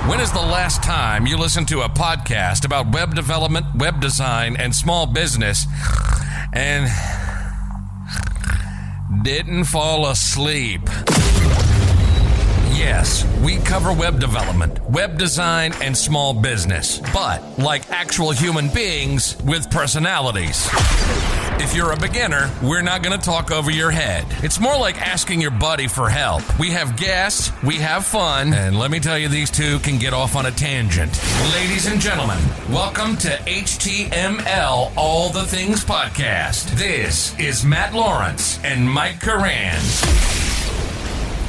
When is the last time you listened to a podcast about web development, web design, and small business and didn't fall asleep? Yes, we cover web development, web design, and small business, but like actual human beings with personalities. If you're a beginner, we're not going to talk over your head. It's more like asking your buddy for help. We have guests, we have fun, and let me tell you, these two can get off on a tangent. Ladies and gentlemen, welcome to HTML All the Things Podcast. This is Matt Lawrence and Mike Curran.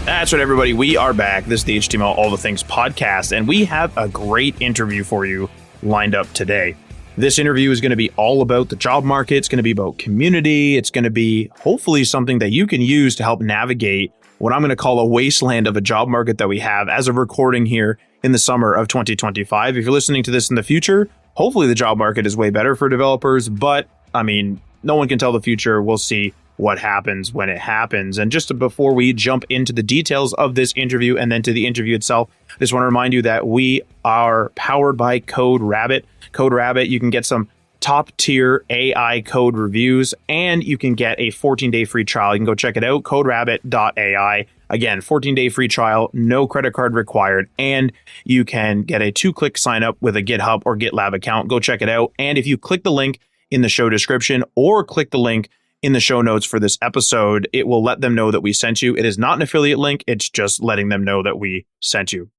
That's right, everybody. We are back. This is the HTML All the Things Podcast, and we have a great interview for you lined up today. This interview is going to be all about the job market. It's going to be about community. It's going to be hopefully something that you can use to help navigate what I'm going to call a wasteland of a job market that we have as of recording here in the summer of 2025. If you're listening to this in the future, hopefully the job market is way better for developers. But I mean, no one can tell the future. We'll see what happens when it happens. And just before we jump into the details of this interview and then to the interview itself, I just want to remind you that we are powered by Code Rabbit. Code Rabbit, you can get some top tier AI code reviews and you can get a 14-day free trial. You can go check it out, coderabbit.ai. Again, 14-day free trial, no credit card required, and you can get a 2-click sign up with a GitHub or GitLab account. Go check it out. And if you click the link in the show description or click the link in the show notes for this episode, it will let them know that we sent you. It is not an affiliate link. It's just letting them know that we sent you.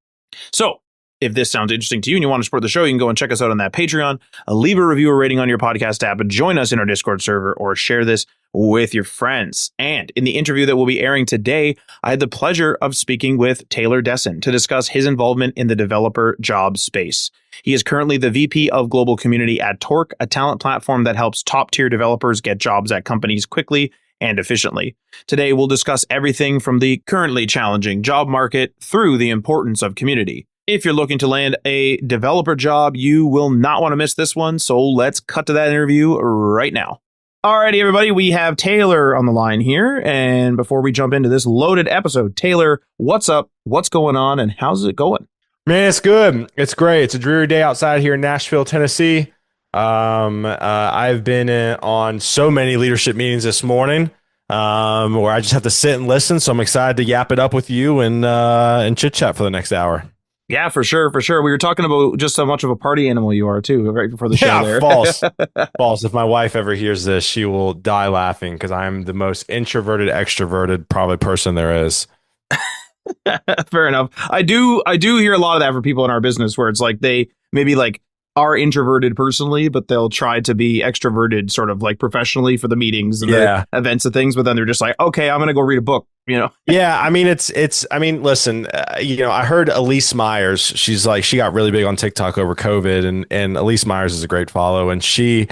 So if this sounds interesting to you and you want to support the show, you can go and check us out on that Patreon, leave a review or rating on your podcast app, join us in our Discord server, or share this with your friends. And in the interview that will be airing today, I had the pleasure of speaking with Taylor Desseyn to discuss his involvement in the developer job space. He is currently the VP of Global Community at Torc, a talent platform that helps top-tier developers get jobs at companies quickly and efficiently. Today, we'll discuss everything from the currently challenging job market through the importance of community. If you're looking to land a developer job, you will not want to miss this one. So let's cut to that interview right now. Alrighty, everybody, we have Taylor on the line here. And before we jump into this loaded episode, Taylor, what's up? What's going on? And how's it going? Man, it's good. It's great. It's a dreary day outside here in Nashville, Tennessee. I've been on so many leadership meetings this morning where I just have to sit and listen. So I'm excited to yap it up with you and chit chat for the next hour. Yeah, for sure. For sure. We were talking about just how much of a party animal you are, too, right before the show there. False. False. If my wife ever hears this, she will die laughing because I'm the most introverted, extroverted probably person there is. Fair enough. I do hear a lot of that for people in our business where it's like they maybe like are introverted personally, but they'll try to be extroverted sort of like professionally for the meetings and the events and things. But then they're just like, okay, I'm going to go read a book, you know? Yeah. I mean, listen, I heard Elise Myers, she got really big on TikTok over COVID and Elise Myers is a great follow. And she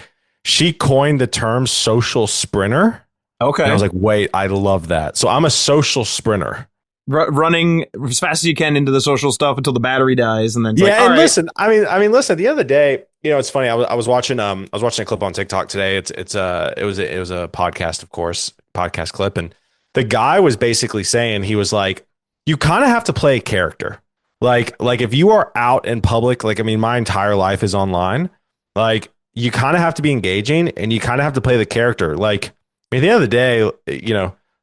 coined the term social sprinter. Okay. And I was like, wait, I love that. So I'm a social sprinter. Running as fast as you can into the social stuff until the battery dies, and then listen. I mean, listen. At the end of the day, it's funny. I was watching a clip on TikTok today. It was a podcast, of course, podcast clip, and the guy was basically saying he was like, you kind of have to play a character, like if you are out in public, my entire life is online, like you kind of have to be engaging, and you kind of have to play the character. Like at the end of the day,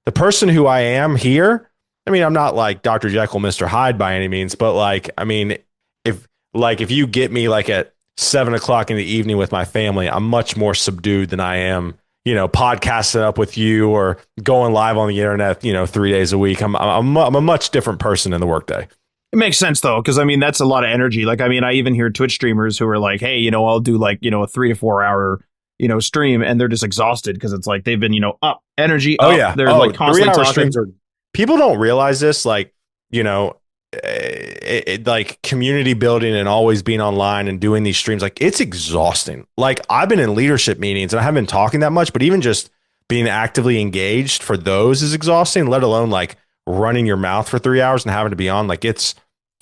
the person who I am here. I mean, I'm not like Dr. Jekyll, Mr. Hyde by any means, but if you get me like at 7:00 in the evening with my family, I'm much more subdued than I am, podcasting up with you or going live on the internet, 3 days a week. I'm a much different person in the workday. It makes sense though, because that's a lot of energy. Like, I even hear Twitch streamers who are like, hey, I'll do like, a 3 to 4 hour, stream, and they're just exhausted because it's like they've been, up energy. Oh yeah, they're like constantly talking. Streams are. People don't realize this, like community building and always being online and doing these streams, like it's exhausting. Like I've been in leadership meetings and I haven't been talking that much, but even just being actively engaged for those is exhausting, let alone like running your mouth for 3 hours and having to be on. Like it's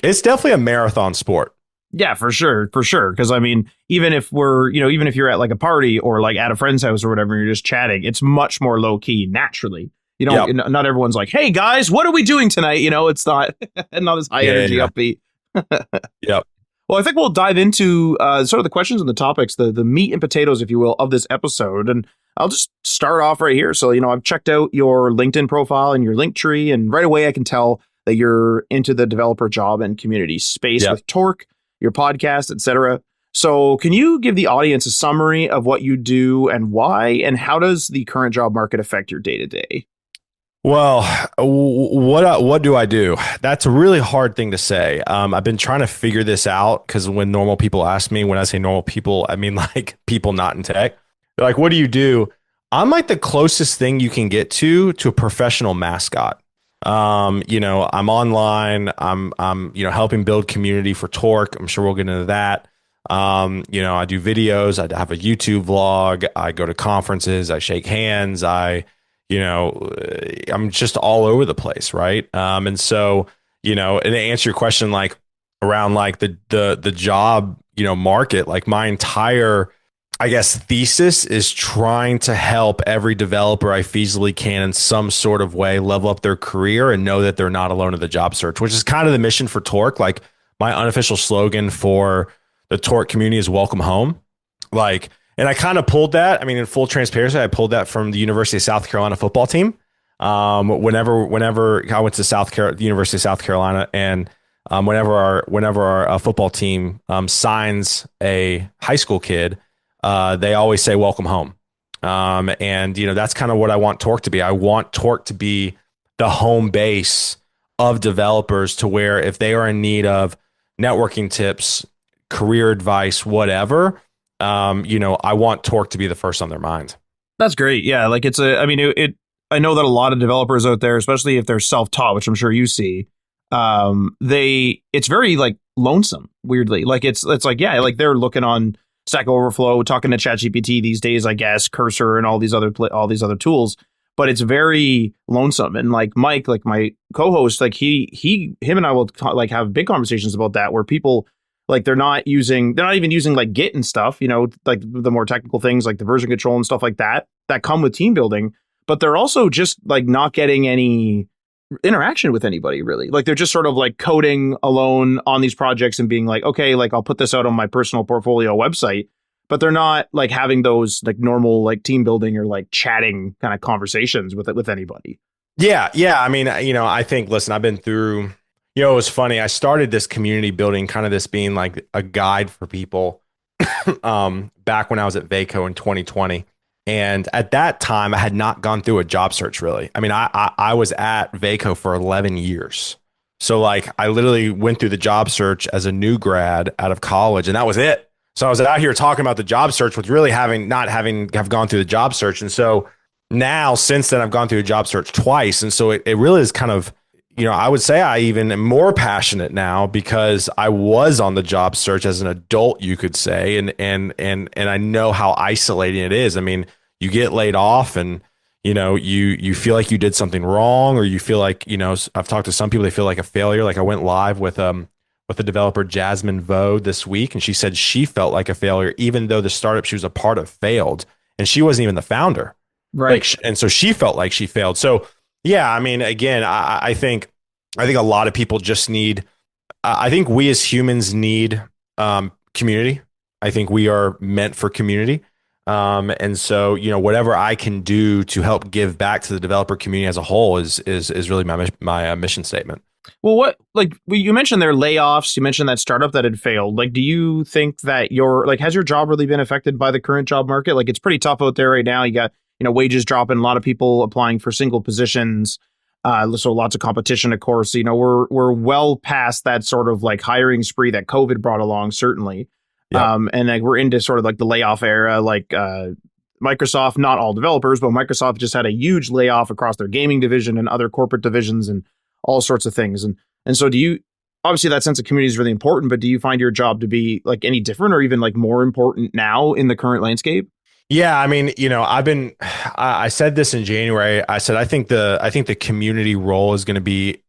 definitely a marathon sport. Yeah, for sure. Because even if even if you're at like a party or like at a friend's house or whatever, and you're just chatting, it's much more low key naturally. Not everyone's like, hey guys, what are we doing tonight? It's not as high energy, upbeat. Yep. Well, I think we'll dive into sort of the questions and the topics, the meat and potatoes, if you will, of this episode. And I'll just start off right here. So, I've checked out your LinkedIn profile and your link tree, and right away I can tell that you're into the developer job and community space with Torc, your podcast, etc. So can you give the audience a summary of what you do and why, and how does the current job market affect your day-to-day? Well, what do I do? That's a really hard thing to say. I've been trying to figure this out because when normal people ask me, when I say normal people, I mean like people not in tech. They're like, what do you do? I'm like the closest thing you can get to a professional mascot. I'm online. I'm helping build community for Torc. I'm sure we'll get into that. I do videos. I have a YouTube vlog. I go to conferences. I shake hands. I'm just all over the place, right? And so, and to answer your question, like around like the job, market, like my entire, I guess, thesis is trying to help every developer I feasibly can in some sort of way level up their career and know that they're not alone in the job search, which is kind of the mission for Torc. Like my unofficial slogan for the Torc community is welcome home. And I kind of pulled that. I mean, in full transparency, I pulled that from the University of South Carolina football team. Whenever I went to the University of South Carolina, and whenever our football team signs a high school kid, they always say welcome home. And that's kind of what I want Torc to be. I want Torc to be the home base of developers, to where if they are in need of networking tips, career advice, whatever, I want Torc to be the first on their mind. That's great. Yeah. Like I know that a lot of developers out there, especially if they're self-taught, which I'm sure you see, it's very like lonesome, weirdly. Like it's like, yeah, like they're looking on Stack Overflow, talking to ChatGPT these days, I guess, Cursor and all these other tools, but it's very lonesome. And like Mike, like my co-host, like him and I will like have big conversations about that, where people, like they're not even using like Git and stuff, like the more technical things like the version control and stuff like that come with team building, but they're also just like not getting any interaction with anybody really. Like they're just sort of like coding alone on these projects and being like, okay, like I'll put this out on my personal portfolio website, but they're not like having those like normal like team building or like chatting kind of conversations with anybody. Yeah. I mean, I think, listen, I've been through. It was funny. I started this community building, kind of this being like a guide for people back when I was at Vaco in 2020. And at that time, I had not gone through a job search, really. I mean, I was at Vaco for 11 years. So like I literally went through the job search as a new grad out of college, and that was it. So I was out here talking about the job search with really not having gone through the job search. And so now, since then, I've gone through a job search twice. And so it really is kind of, I would say I even am more passionate now because I was on the job search as an adult, you could say, and I know how isolating it is. I mean, you get laid off, and you feel like you did something wrong, or you feel like I've talked to some people, they feel like a failure. Like I went live with the developer Jasmine Vo this week, and she said she felt like a failure, even though the startup she was a part of failed, and she wasn't even the founder, right? And so she felt like she failed. So. Yeah, I mean, again, I think a lot of people just need. I think we as humans need community. I think we are meant for community, and so whatever I can do to help give back to the developer community as a whole is really my mission statement. Well, you mentioned their layoffs. You mentioned that startup that had failed. Like, do you think that has your job really been affected by the current job market? Like, it's pretty tough out there right now. You got wages dropping, a lot of people applying for single positions. So lots of competition, of course. We're well past that sort of like hiring spree that COVID brought along, certainly. Yeah. And like we're into sort of like the layoff era. Like Microsoft, not all developers, but Microsoft just had a huge layoff across their gaming division and other corporate divisions and all sorts of things. And so obviously that sense of community is really important, but do you find your job to be like any different or even like more important now in the current landscape? Yeah, I mean, I said this in January. I said, I think the community role is going to be,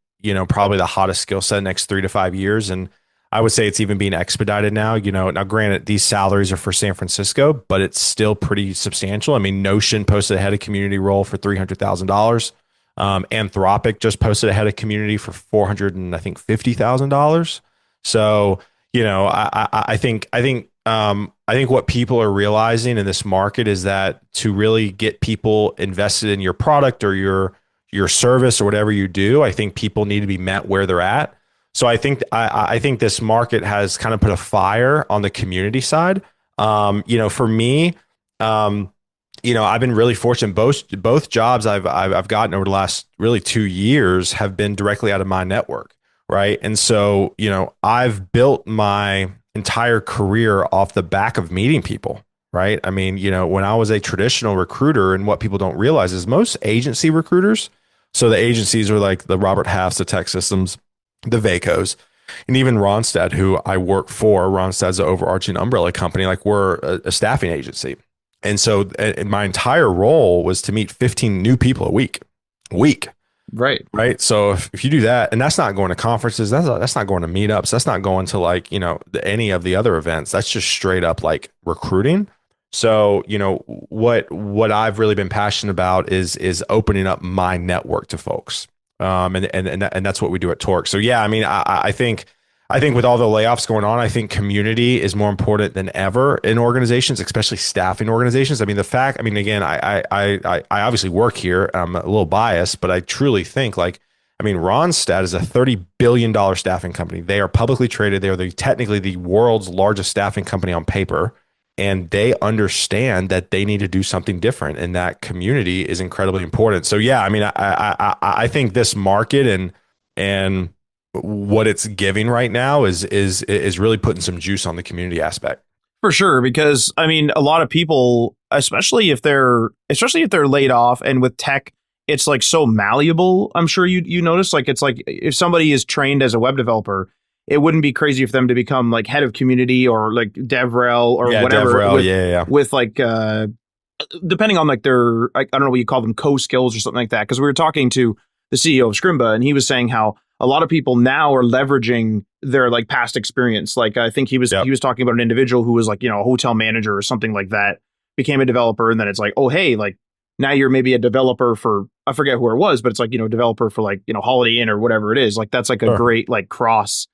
probably the hottest skill set next 3 to 5 years. And I would say it's even being expedited now. Now, granted, these salaries are for San Francisco, but it's still pretty substantial. I mean, Notion posted a head of community role for $300,000. Anthropic just posted a head of community for $450,000. So, I think what people are realizing in this market is that to really get people invested in your product or your service or whatever you do, I think people need to be met where they're at. So I think this market has kind of put a fire on the community side. For me, I've been really fortunate. Both jobs I've gotten over the last really 2 years have been directly out of my network, right? And so, I've built my entire career off the back of meeting people, right? I mean, when I was a traditional recruiter, and what people don't realize is most agency recruiters, so the agencies are like the Robert Halfs, the Tech Systems, the Vacos, and even Ronstadt, who I work for. Ronstadt's an overarching umbrella company. Like, we're a staffing agency. And so my entire role was to meet 15 new people a week. Right. Right. So if you do that, and that's not going to conferences, that's not going to meetups, that's not going to any of the other events. That's just straight up like recruiting. So, what I've really been passionate about is opening up my network to folks. And that's what we do at Torc. So yeah, I mean, I think with all the layoffs going on, I think community is more important than ever in organizations, especially staffing organizations. Again, I obviously work here. I'm a little biased, but I truly think Ronstadt is a $30 billion staffing company. They are publicly traded. They're technically the world's largest staffing company on paper. And they understand that they need to do something different, and that community is incredibly important. So yeah, I mean, I think this market and what it's giving right now is really putting some juice on the community aspect. For sure, because I mean, a lot of people, especially if they're laid off, and with tech, it's like so malleable. I'm sure you notice, like, it's like if somebody is trained as a web developer, it wouldn't be crazy for them to become like head of community or like DevRel or whatever. DevRel, with like depending on like their, I don't know what you call them, co-skills or something like that. Because we were talking to the CEO of Scrimba, and he was saying how a lot of people now are leveraging their like past experience. Like, I think he was talking about an individual who was like, a hotel manager or something like that, became a developer, and then it's like, oh hey, like now you're maybe a developer for, I forget who it was, but it's like, developer for like, Holiday Inn or whatever it is. Like, that's like a great like cross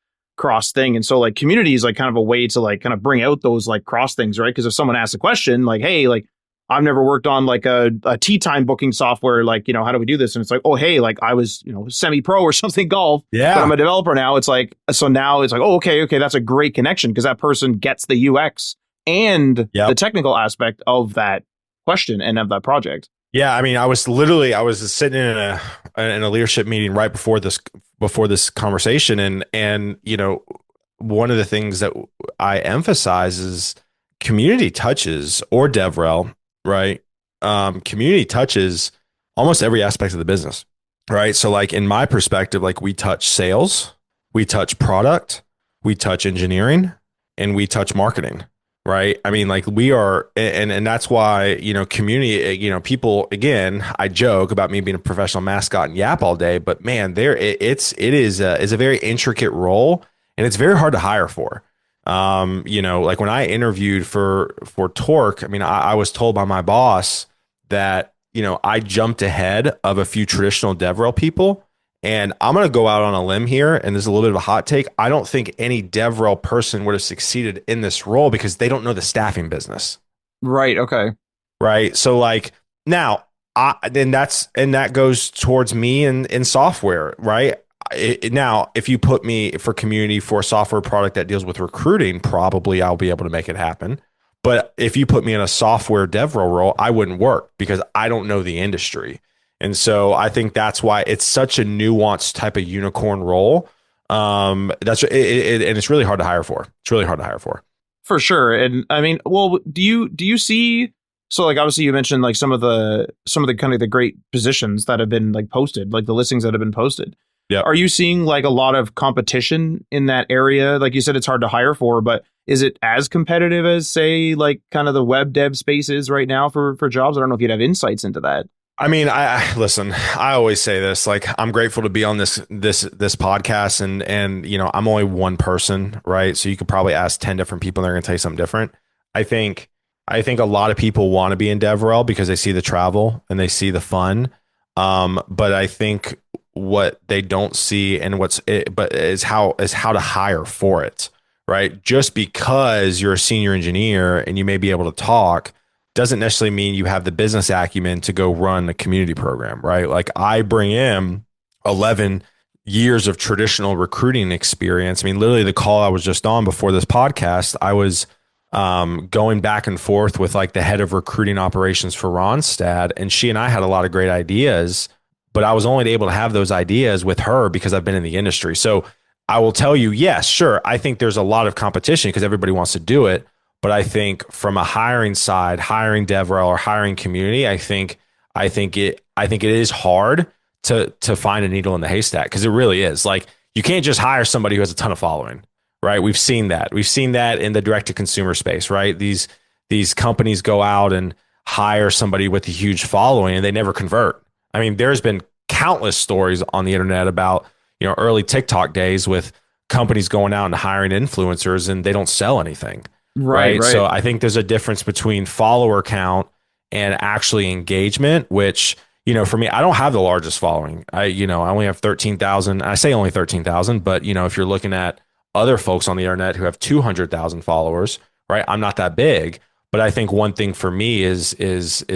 thing. And so like community is like kind of a way to like kind of bring out those like cross things, right? Because if someone asks a question like, hey, like I've never worked on like a tea time booking software, like, how do we do this? And it's like, oh hey, like I was, semi-pro or something golf, but I'm a developer now. It's like, so now it's like, oh, okay, that's a great connection, because that person gets the UX and the technical aspect of that question and of that project. Yeah, I mean, I was sitting in a leadership meeting right before this conversation, and one of the things that I emphasize is community touches, or DevRel, right? Community touches almost every aspect of the business, right? So like in my perspective, like we touch sales, we touch product, we touch engineering, and we touch marketing. Right. I mean, like we are, and that's why, community, people, again, I joke about me being a professional mascot and yap all day, but man, it is a very intricate role, and it's very hard to hire for. Like when I interviewed for Torc, I mean, I was told by my boss that, I jumped ahead of a few traditional DevRel people. And I'm going to go out on a limb here, and there's a little bit of a hot take. I don't think any DevRel person would have succeeded in this role because they don't know the staffing business. Right. Okay. Right. So like now, that goes towards me in software, right? Now, if you put me for community for a software product that deals with recruiting, probably I'll be able to make it happen. But if you put me in a software DevRel role, I wouldn't work because I don't know the industry. And so I think that's why it's such a nuanced type of unicorn role. And it's really hard to hire for. It's really hard to hire for. For sure. And I mean, well, do you see, so like obviously you mentioned like some of the kind of the great positions that have been like posted, like the listings that have been posted. Yeah. Are you seeing like a lot of competition in that area? Like you said, it's hard to hire for, but is it as competitive as, say, like kind of the web dev space is right now for jobs? I don't know if you'd have insights into that. I mean, listen, I always say this, like, I'm grateful to be on this podcast, and I'm only one person, right? So you could probably ask 10 different people and they're going to tell you something different. I think a lot of people want to be in DevRel because they see the travel and they see the fun. But I think what they don't see and but is how to hire for it, right? Just because you're a senior engineer and you may be able to talk doesn't necessarily mean you have the business acumen to go run a community program, right? Like I bring in 11 years of traditional recruiting experience. I mean, literally the call I was just on before this podcast, I was going back and forth with like the head of recruiting operations for Ronstad, and she and I had a lot of great ideas, but I was only able to have those ideas with her because I've been in the industry. So I will tell you, yes, sure, I think there's a lot of competition because everybody wants to do it. But I think from a hiring side, hiring DevRel or hiring community, I think it is hard to find a needle in the haystack, because it really is. Like, you can't just hire somebody who has a ton of following, right? We've seen that. We've seen that in the direct to consumer space, right? These companies go out and hire somebody with a huge following and they never convert. I mean, there's been countless stories on the internet about, early TikTok days with companies going out and hiring influencers and they don't sell anything. Right. So I think there's a difference between follower count and actually engagement, which, for me, I don't have the largest following. I only have 13,000. I say only 13,000, but if you're looking at other folks on the internet who have 200,000 followers, right? I'm not that big, but I think one thing for me is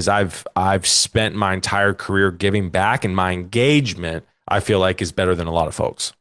I've spent my entire career giving back, and my engagement, I feel like, is better than a lot of folks.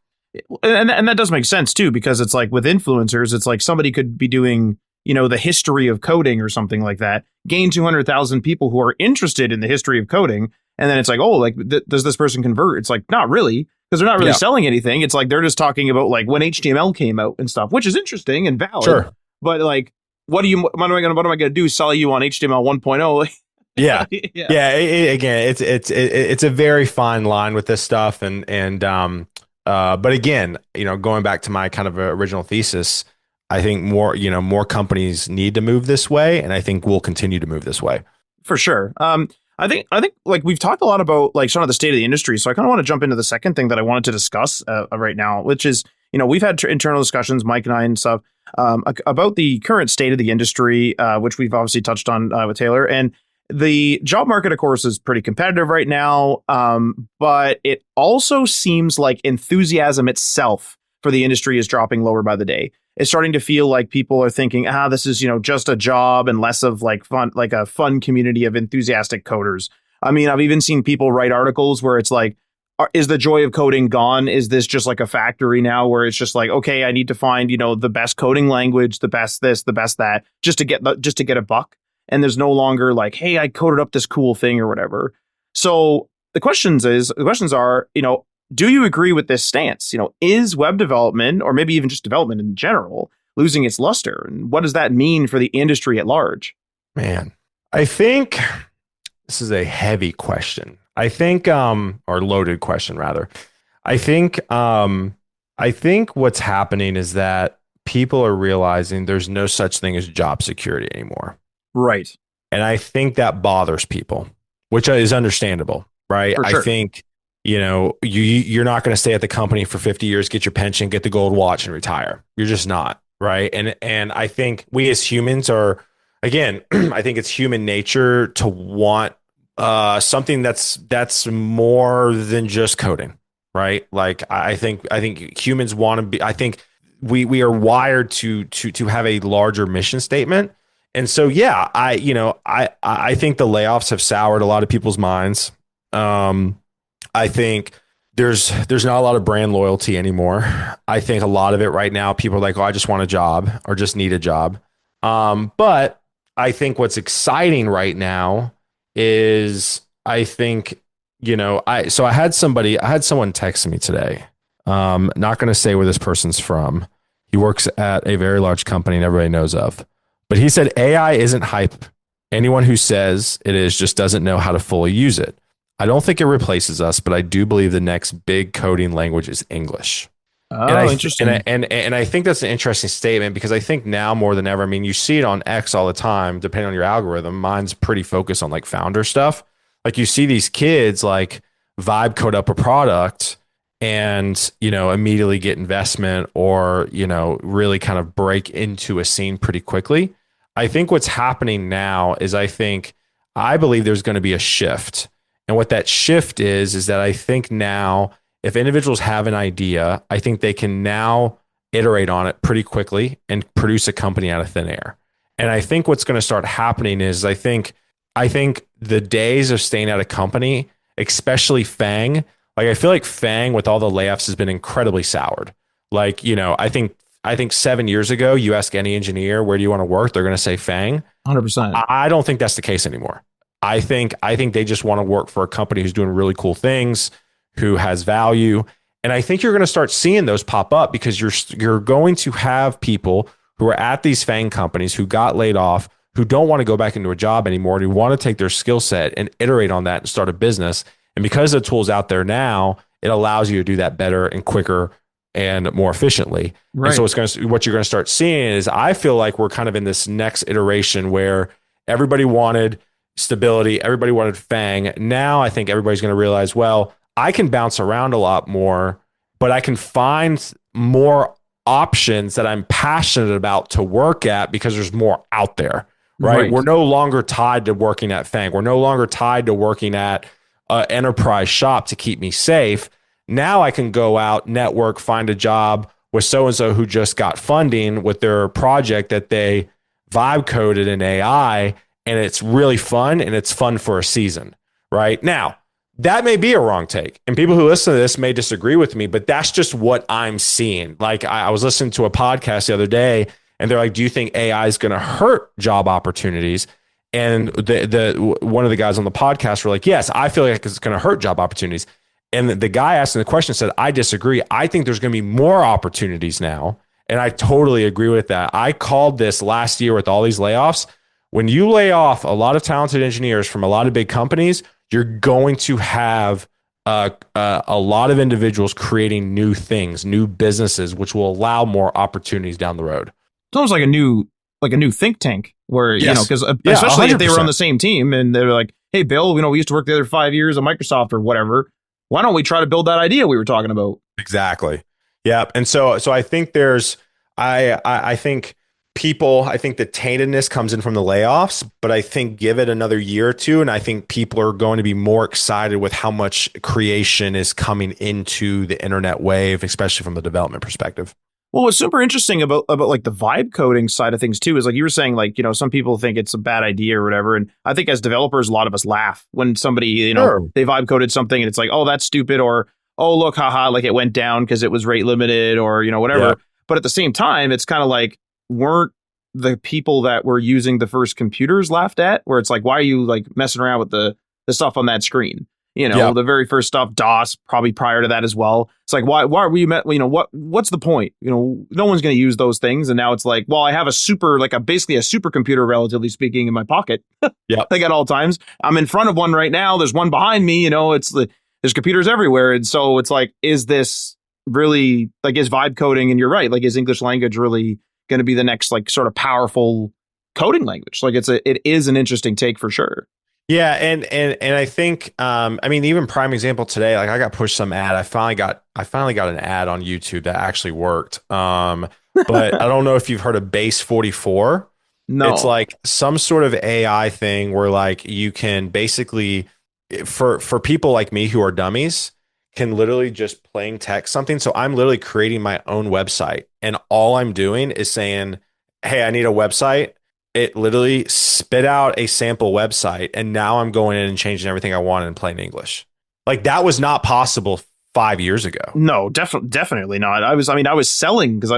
And that does make sense too, because it's like with influencers, it's like somebody could be doing, the history of coding or something like that, gain 200,000 people who are interested in the history of coding. And then it's like, oh, like, does this person convert? It's like, not really, because they're not really selling anything. It's like, they're just talking about like when HTML came out and stuff, which is interesting and valid. Sure. But like, what am I going to do? Sell you on HTML 1.0? Yeah. Again, it's a very fine line with this stuff. But again, going back to my kind of original thesis, I think more companies need to move this way, and I think we'll continue to move this way. For sure. I think like we've talked a lot about like some of the state of the industry. So I kind of want to jump into the second thing that I wanted to discuss right now, which is, we've had internal discussions, Mike and I and stuff, about the current state of the industry, which we've obviously touched on with Taylor. And the job market, of course, is pretty competitive right now, but it also seems like enthusiasm itself for the industry is dropping lower by the day. It's starting to feel like people are thinking, this is, just a job, and less of like a fun community of enthusiastic coders. I mean, I've even seen people write articles where it's like, is the joy of coding gone? Is this just like a factory now where it's just like, okay, I need to find, the best coding language, the best this, the best that, just to get a buck. And there's no longer like, hey, I coded up this cool thing or whatever. So the questions are, do you agree with this stance? Is web development, or maybe even just development in general, losing its luster? And what does that mean for the industry at large? Man, I think this is a heavy question. I think, or loaded question rather. I think what's happening is that people are realizing there's no such thing as job security anymore. Right. And I think that bothers people, which is understandable, right? Sure. I think, you're not going to stay at the company for 50 years, get your pension, get the gold watch, and retire. You're just not, right? And I think we as humans are, again, I think it's human nature to want something that's more than just coding, right? Like I think humans want to be. I think we are wired to have a larger mission statement. And so, yeah, I think the layoffs have soured a lot of people's minds. I think there's not a lot of brand loyalty anymore. I think a lot of it right now, people are like, oh, I just want a job or just need a job. But I think what's exciting right now is I think, I had someone text me today. Not going to say where this person's from. He works at a very large company and everybody knows of. But he said AI isn't hype. Anyone who says it is just doesn't know how to fully use it. I don't think it replaces us, but I do believe the next big coding language is English. Oh, interesting. And I think that's an interesting statement, because I think now more than ever, I mean, you see it on X all the time, depending on your algorithm. Mine's pretty focused on like founder stuff. Like you see these kids like vibe code up a product and, immediately get investment or, really kind of break into a scene pretty quickly. I think what's happening now is I believe there's going to be a shift. And what that shift is that I think now if individuals have an idea, I think they can now iterate on it pretty quickly and produce a company out of thin air. And I think what's going to start happening is I think the days of staying at a company, especially Fang, like I feel like Fang with all the layoffs has been incredibly soured. Like, I think 7 years ago, you ask any engineer, where do you want to work? They're going to say Fang. 100%. I don't think that's the case anymore. I think they just want to work for a company who's doing really cool things, who has value. And I think you're going to start seeing those pop up because you're going to have people who are at these FANG companies who got laid off, who don't want to go back into a job anymore, who want to take their skill set and iterate on that and start a business. And because the tool's out there now, it allows you to do that better and quicker and more efficiently. Right. And so what you're going to start seeing is, I feel like we're kind of in this next iteration where everybody wanted stability, everybody wanted FANG. Now I think everybody's going to realize, well, I can bounce around a lot more, but I can find more options that I'm passionate about to work at because there's more out there, right? We're no longer tied to working at FANG. We're no longer tied to working at an enterprise shop to keep me safe. Now I can go out, network, find a job with so-and-so who just got funding with their project that they vibe coded in AI, and it's really fun, and it's fun for a season, right? Now, that may be a wrong take, and people who listen to this may disagree with me, but that's just what I'm seeing. Like, I was listening to a podcast the other day, and they're like, do you think AI is going to hurt job opportunities? And the one of the guys on the podcast were like, yes, I feel like it's going to hurt job opportunities. And the guy asking the question said, I disagree. I think there's going to be more opportunities now. And I totally agree with that. I called this last year with all these layoffs. When you lay off a lot of talented engineers from a lot of big companies, you're going to have a lot of individuals creating new things, new businesses, which will allow more opportunities down the road. It's almost like a new think tank where, yes. because especially 100%. If they were on the same team and they're like, hey, Bill, we used to work the other 5 years at Microsoft or whatever. Why don't we try to build that idea we were talking about? Exactly. Yeah. And so I think there's, I think the taintedness comes in from the layoffs, but I think give it another year or two, and I think people are going to be more excited with how much creation is coming into the internet wave, especially from the development perspective. Well, what's super interesting about like the vibe coding side of things too is, like you were saying, like, some people think it's a bad idea or whatever. And I think as developers, a lot of us laugh when somebody, Sure. they vibe coded something and it's like, oh, that's stupid, or, oh, look, haha, like it went down because it was rate limited, or, whatever. Yeah. But at the same time, it's kind of like, weren't the people that were using the first computers laughed at, where it's like, why are you like messing around with the stuff on that screen? The very first stuff, DOS, probably prior to that as well. It's like, why are we what's the point? No one's going to use those things. And now it's like, well, I have basically a supercomputer, relatively speaking, in my pocket. Yeah. Like at all times. I'm in front of one right now. There's one behind me, there's computers everywhere. And so it's like, is this really, like, is vibe coding, and you're right, like, is English language really going to be the next, like, sort of powerful coding language? Like, it is an interesting take for sure. Yeah, and I think even prime example today, like I got pushed some ad. I finally got an ad on YouTube that actually worked. But I don't know if you've heard of Base 44. No. It's like some sort of AI thing where, like, you can basically, for people like me who are dummies, can literally just plain text something. So I'm literally creating my own website, and all I'm doing is saying, hey, I need a website. It literally spit out a sample website, and now I'm going in and changing everything I want in plain English. Like, that was not possible 5 years ago. No, definitely not. I was selling, because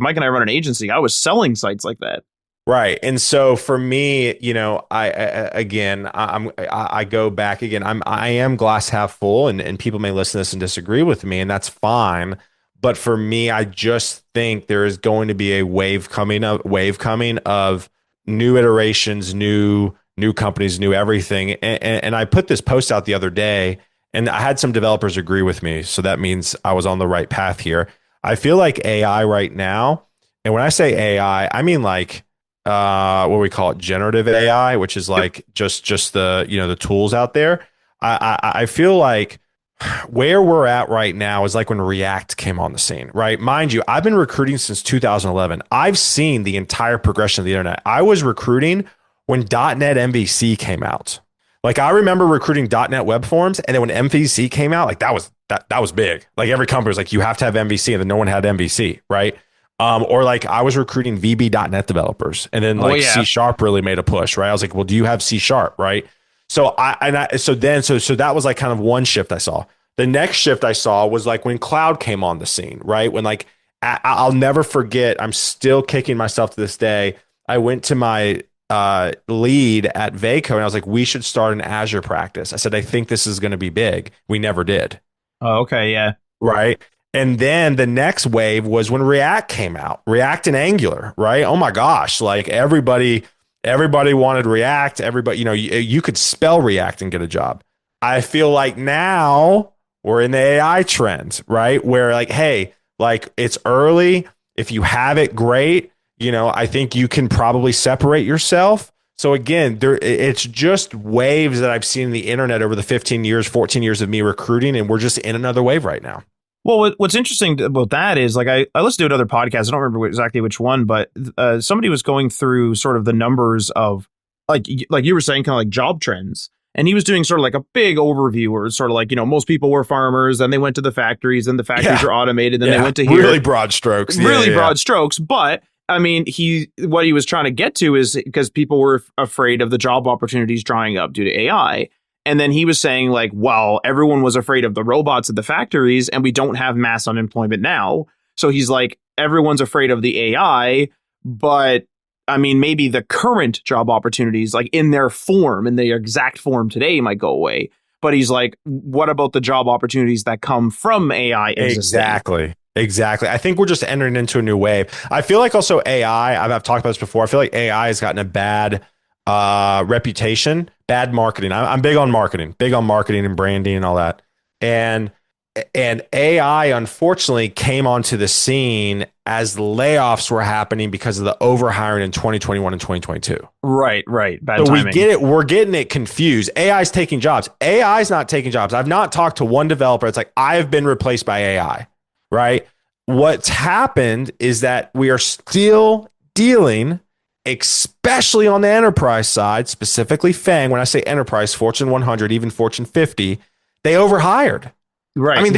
Mike and I run an agency. I was selling sites like that. Right. And so for me, I go back again. I am glass half full, and people may listen to this and disagree with me, and that's fine. But for me, I just think there is going to be a wave coming of new iterations, new companies, new everything. And I put this post out the other day, and I had some developers agree with me. So that means I was on the right path here. I feel like AI right now, and when I say AI, I mean like what we call it, generative AI, which is like just the the tools out there. I feel like where we're at right now is like when React came on the scene, right? Mind you, I've been recruiting since 2011. I've seen the entire progression of the internet. I was recruiting when .NET MVC came out. Like, I remember recruiting .NET web forms, and then when MVC came out, like that was that was big. Like every company was like, you have to have MVC, and then no one had MVC, right? Or like I was recruiting VB.NET developers, and then like C# really made a push, right? I was like, well, do you have C#, right? So so that was like kind of one shift I saw. The next shift I saw was like when cloud came on the scene, right? When like I'll never forget, I'm still kicking myself to this day. I went to my lead at Vaco and I was like, we should start an Azure practice. I said, I think this is going to be big. We never did. Oh, okay. Yeah. Right. And then the next wave was when React came out, React and Angular, right? Oh my gosh. Like everybody wanted React. Everybody, you could spell React and get a job. I feel like now we're in the AI trend, right? Where like, hey, like it's early. If you have it, great. I think you can probably separate yourself. So again, it's just waves that I've seen in the internet over the 15 years, 14 years of me recruiting, and we're just in another wave right now. Well, what's interesting about that is like I listened to another podcast. I don't remember exactly which one, but somebody was going through sort of the numbers of like you were saying, kind of like job trends. And he was doing sort of like a big overview where it's sort of like, most people were farmers, then they went to the factories, and the factories were automated, then they went to here. Really broad strokes. Broad strokes. But I mean, what he was trying to get to is because people were afraid of the job opportunities drying up due to AI. And then he was saying like, well, everyone was afraid of the robots at the factories and we don't have mass unemployment now. So he's like, everyone's afraid of the AI, but I mean, maybe the current job opportunities, like in their exact form today might go away. But he's like, what about the job opportunities that come from AI? Exactly. I think we're just entering into a new wave. I feel like also AI, I've talked about this before. I feel like AI has gotten a bad reputation, bad marketing. I'm big on marketing and branding and all that. And AI, unfortunately, came onto the scene as layoffs were happening because of the overhiring in 2021 and 2022. Right. Bad so timing. We get it. We're getting it confused. AI is taking jobs. AI is not taking jobs. I've not talked to one developer. It's like, I have been replaced by AI, right? What's happened is that we are still dealing, especially on the enterprise side, specifically FANG. When I say enterprise, Fortune 100, even Fortune 50, they overhired. Right. I mean,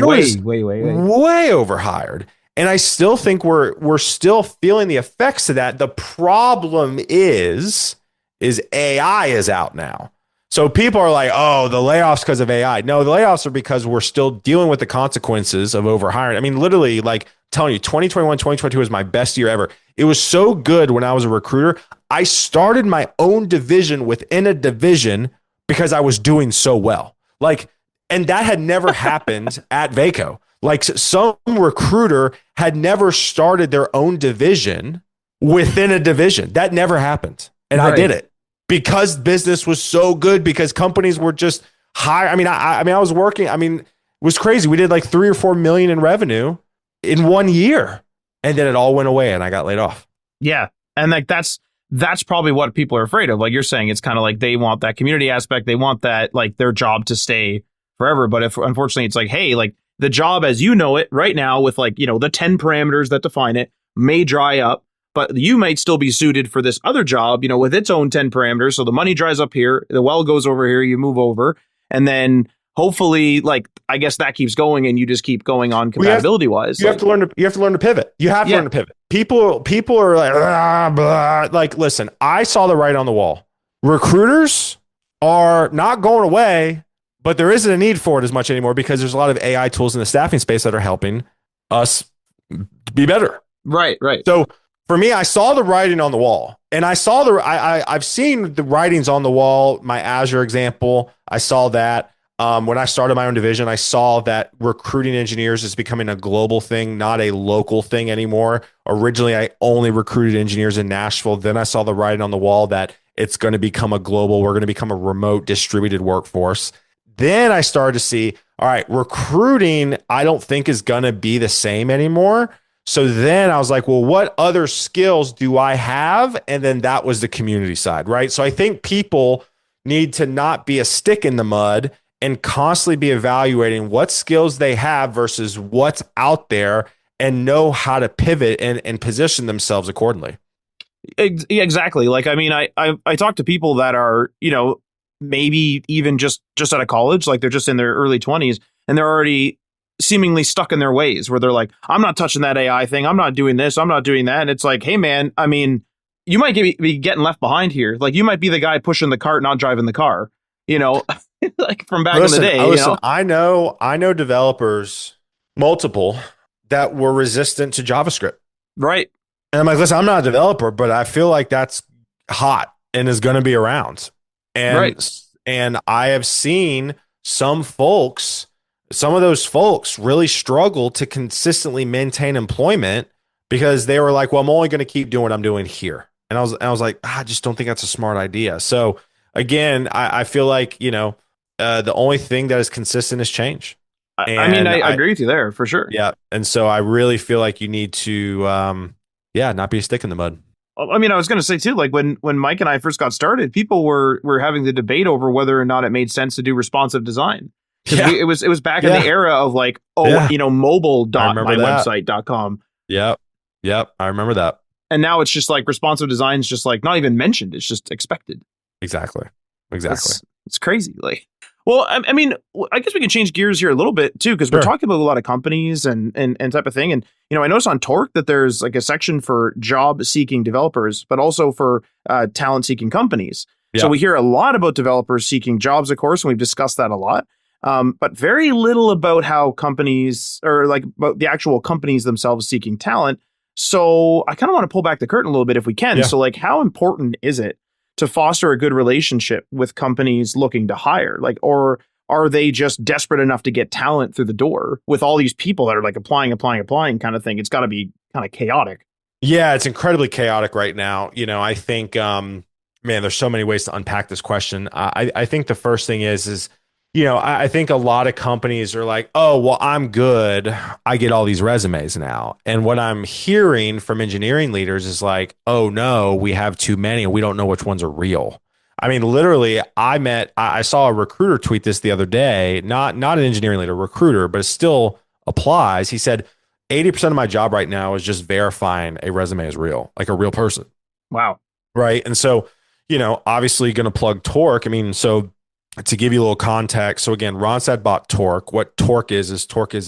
way overhired. And I still think we're still feeling the effects of that. The problem is AI is out now. So people are like, oh, the layoffs because of AI. No, the layoffs are because we're still dealing with the consequences of overhiring. I mean, literally, like telling you, 2021, 2022 was my best year ever. It was so good when I was a recruiter. I started my own division within a division because I was doing so well. And that had never happened at Vaco. Like some recruiter had never started their own division within a division. That never happened. And I did it because business was so good, because companies were just high. I mean, I was working. I mean, it was crazy. We did like 3 or 4 million in revenue in 1 year, and then it all went away and I got laid off. Yeah. And like, that's probably what people are afraid of. Like you're saying, it's kind of like they want that community aspect. They want that, like their job to stay forever. But if unfortunately it's like, hey, like the job as you know it right now with like, the 10 parameters that define it may dry up, but you might still be suited for this other job, with its own 10 parameters. So the money dries up here, the well goes over here, you move over, and then hopefully, like, I guess that keeps going and you just keep going on compatibility wise. You have to learn to pivot. You have to learn to pivot. People are like, blah. Like, listen, I saw the writing on the wall. Recruiters are not going away, but there isn't a need for it as much anymore because there's a lot of AI tools in the staffing space that are helping us be better. Right. So for me, I saw the writing on the wall, and I've seen the writings on the wall. My Azure example, I saw that. When I started my own division, I saw that recruiting engineers is becoming a global thing, not a local thing anymore. Originally, I only recruited engineers in Nashville. Then I saw the writing on the wall that it's going to become a global, we're going to become a remote distributed workforce. Then I started to see, all right, recruiting, I don't think is going to be the same anymore. So then I was like, well, what other skills do I have? And then that was the community side, right? So I think people need to not be a stick in the mud and constantly be evaluating what skills they have versus what's out there and know how to pivot and position themselves accordingly. Exactly. Like, I mean, I talk to people that are, maybe even just out of college, like they're just in their early 20s and they're already seemingly stuck in their ways where they're like, I'm not touching that AI thing. I'm not doing this. I'm not doing that. And it's like, hey, man, I mean, you might be getting left behind here. Like you might be the guy pushing the cart, not driving the car, like from back in the day. I know developers, multiple, that were resistant to JavaScript. Right. And I'm like, listen, I'm not a developer, but I feel like that's hot and is going to be around. And I have seen some of those folks really struggle to consistently maintain employment because they were like, well, I'm only going to keep doing what I'm doing here. And I was like, I just don't think that's a smart idea. So again, I feel like, the only thing that is consistent is change. I agree with you there for sure. Yeah. And so I really feel like you need to, not be a stick in the mud. I mean, I was going to say too, like when Mike and I first got started, people were having the debate over whether or not it made sense to do responsive design. Yeah. It was back in the era of like, mobile.mywebsite.com. Yep. I remember that. And now it's just like responsive design is just like not even mentioned. It's just expected. Exactly. It's crazy. Like, well, I mean, I guess we can change gears here a little bit too, because we're talking about a lot of companies and type of thing. And, I noticed on Torc that there's like a section for job seeking developers, but also for talent seeking companies. Yeah. So we hear a lot about developers seeking jobs, of course, and we've discussed that a lot. But very little about how companies or like about the actual companies themselves seeking talent. So I kind of want to pull back the curtain a little bit if we can. Yeah. So like, how important is it to foster a good relationship with companies looking to hire? Like, or are they just desperate enough to get talent through the door with all these people that are like applying kind of thing? It's got to be kind of chaotic. Yeah, it's incredibly chaotic right now. I think, man, there's so many ways to unpack this question. I think the first thing is I think a lot of companies are like, oh, well, I'm good. I get all these resumes now. And what I'm hearing from engineering leaders is like, oh, no, we have too many and we don't know which ones are real. I mean, literally, I saw a recruiter tweet this the other day, not an engineering leader, recruiter, but it still applies. He said, 80% of my job right now is just verifying a resume is real, like a real person. Wow. Right. And so, obviously going to plug Torc. I mean, so to give you a little context. So again, Ronstadt bought Torc. What Torc is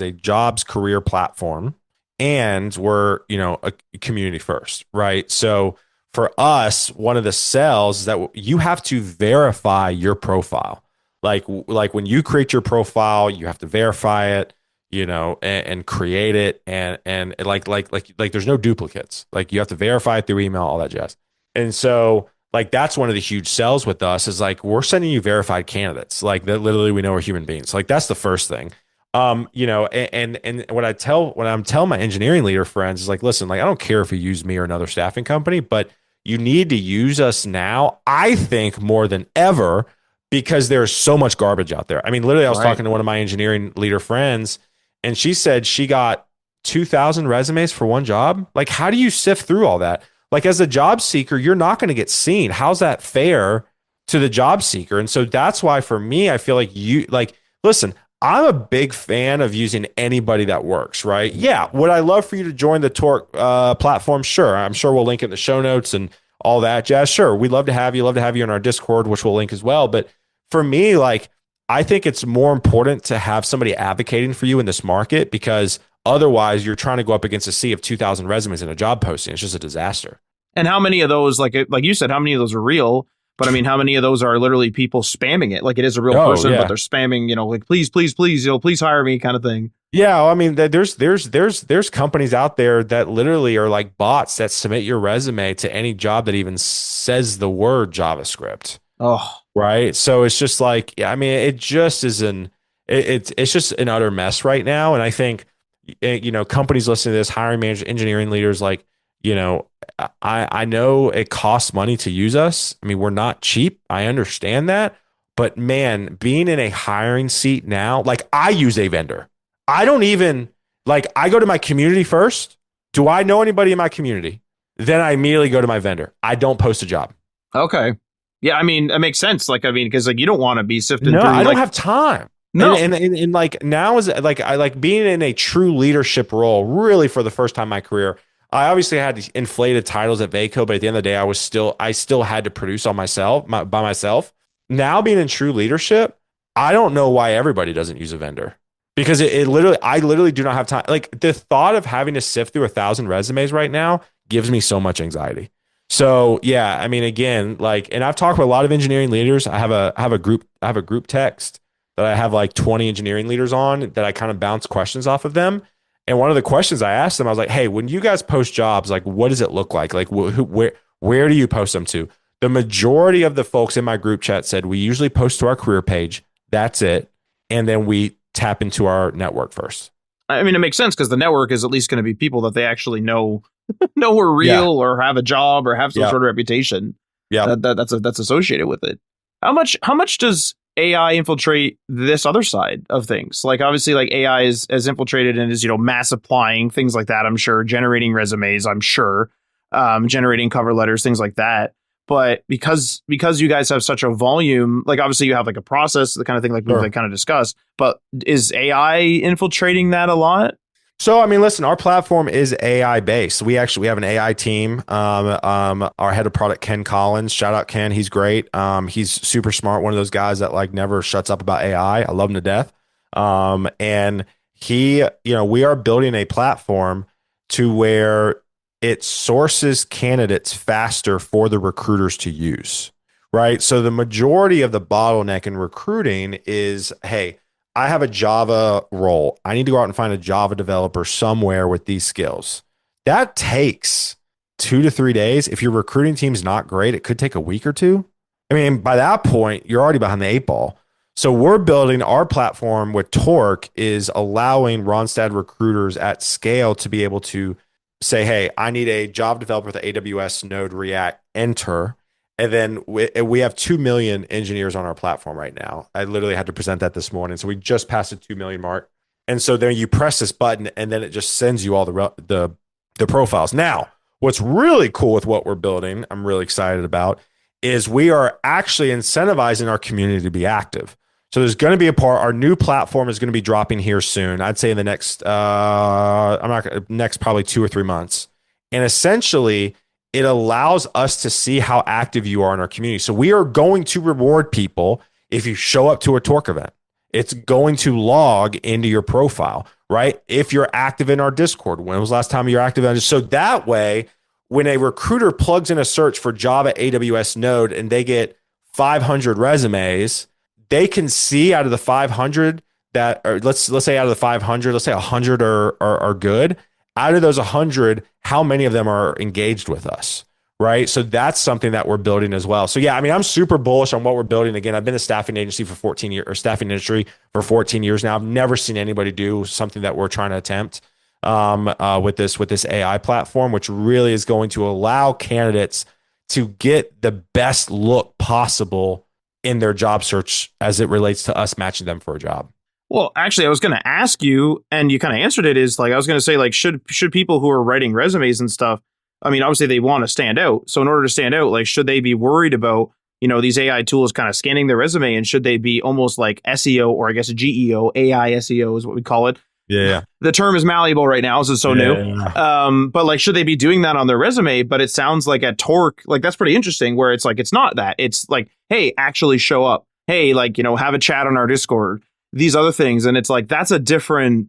a jobs career platform, and we're, a community first, right? So for us, one of the sells is that you have to verify your profile. Like when you create your profile, you have to verify it, and create it. And like there's no duplicates. Like you have to verify it through email, all that jazz. And so like that's one of the huge sells with us is like we're sending you verified candidates, like that literally we know are human beings. Like that's the first thing. And what I'm telling my engineering leader friends is like, listen, like I don't care if you use me or another staffing company, but you need to use us now, I think more than ever, because there's so much garbage out there. I mean, literally I was talking to one of my engineering leader friends and she said she got 2,000 resumes for one job. Like, how do you sift through all that? Like as a job seeker, you're not going to get seen. How's that fair to the job seeker? And so that's why for me, I feel like listen, I'm a big fan of using anybody that works, right? Yeah. Would I love for you to join the Torc platform? Sure. I'm sure we'll link it in the show notes and all that jazz. Sure. We'd love to have you in our Discord, which we'll link as well. But for me, like, I think it's more important to have somebody advocating for you in this market because otherwise, you're trying to go up against a sea of 2,000 resumes in a job posting. It's just a disaster. And how many of those, like you said, how many of those are real? But I mean, how many of those are literally people spamming it? Like it is a real person, but they're spamming, like please, please hire me kind of thing. Yeah, I mean, there's companies out there that literally are like bots that submit your resume to any job that even says the word JavaScript. Oh, right. So it's just like, I mean, it just is it's just an utter mess right now. And I think companies listening to this, hiring managers, engineering leaders, like, I know it costs money to use us. I mean, we're not cheap. I understand that. But man, being in a hiring seat now, like I use a vendor. I don't even I go to my community first. Do I know anybody in my community? Then I immediately go to my vendor. I don't post a job. Okay. Yeah. I mean, it makes sense. Because you don't want to be sifted through. I don't have time. No. And like now is like I like being in a true leadership role really for the first time in my career. I obviously had inflated titles at Vaco, but at the end of the day, I still had to produce on by myself. Now being in true leadership, I don't know why everybody doesn't use a vendor. because it literally, I literally do not have time. Like the thought of having to sift through 1,000 resumes right now gives me so much anxiety. So yeah, I mean, again, like, and I've talked with a lot of engineering leaders. I have a group text that I have like 20 engineering leaders on that I kind of bounce questions off of them. And one of the questions I asked them, I was like, hey, when you guys post jobs, like, what does it look like? Like, where do you post them to? The majority of the folks in my group chat said we usually post to our career page. That's it. And then we tap into our network first. I mean, it makes sense because the network is at least going to be people that they actually know are real or have a job or have some sort of reputation. Yeah, that's associated with it. How much does AI infiltrate this other side of things? Like obviously, like AI is as infiltrated and is mass applying things like that. I'm sure generating resumes. I'm sure generating cover letters, things like that. But because you guys have such a volume, like obviously you have like a process, the kind of thing like we kind of discussed. But is AI infiltrating that a lot? So, I mean, listen, our platform is AI based. We have an AI team. Our head of product, Ken Collins, shout out Ken. He's great. He's super smart. One of those guys that like never shuts up about AI. I love him to death. And he, we are building a platform to where it sources candidates faster for the recruiters to use, right? So the majority of the bottleneck in recruiting is, hey, I have a Java role. I need to go out and find a Java developer somewhere with these skills. That takes 2 to 3 days. If your recruiting team's not great, it could take a week or two. I mean, by that point, you're already behind the 8 ball. So we're building our platform with Torc is allowing Randstad recruiters at scale to be able to say, hey, I need a Java developer with AWS, Node, React, enter. And then we have 2 million engineers on our platform right now. I literally had to present that this morning. So we just passed the 2 million mark. And so then you press this button and then it just sends you all the profiles. Now, what's really cool with what we're building, I'm really excited about, is we are actually incentivizing our community to be active. So there's going to be our new platform is going to be dropping here soon. I'd say in the next, next probably 2 or 3 months. And essentially it allows us to see how active you are in our community. So we are going to reward people if you show up to a Torc event. It's going to log into your profile, right? If you're active in our Discord, when was the last time you were active? So that way, when a recruiter plugs in a search for Java, AWS, Node, and they get 500 resumes, they can see out of the 500 that, or let's say out of the 500, let's say 100 are good. Out of those 100, how many of them are engaged with us, right? So that's something that we're building as well. So yeah, I mean, I'm super bullish on what we're building. Again, I've been in the staffing agency for 14 years, or staffing industry for 14 years now. I've never seen anybody do something that we're trying to attempt with this AI platform, which really is going to allow candidates to get the best look possible in their job search as it relates to us matching them for a job. Well, actually, I was going to ask you, and you kind of answered it, is like, I was going to say, like, should people who are writing resumes and stuff, I mean, obviously they want to stand out. So in order to stand out, like, should they be worried about, these AI tools kind of scanning their resume, and should they be almost like SEO, or I guess GEO, AI SEO is what we call it. Yeah. The term is malleable right now, so it's so new. But like, should they be doing that on their resume? But it sounds like at Torc, like, that's pretty interesting, where it's like, it's not that. It's like, hey, actually show up. Hey, like, have a chat on our Discord. These other things, and it's like that's a very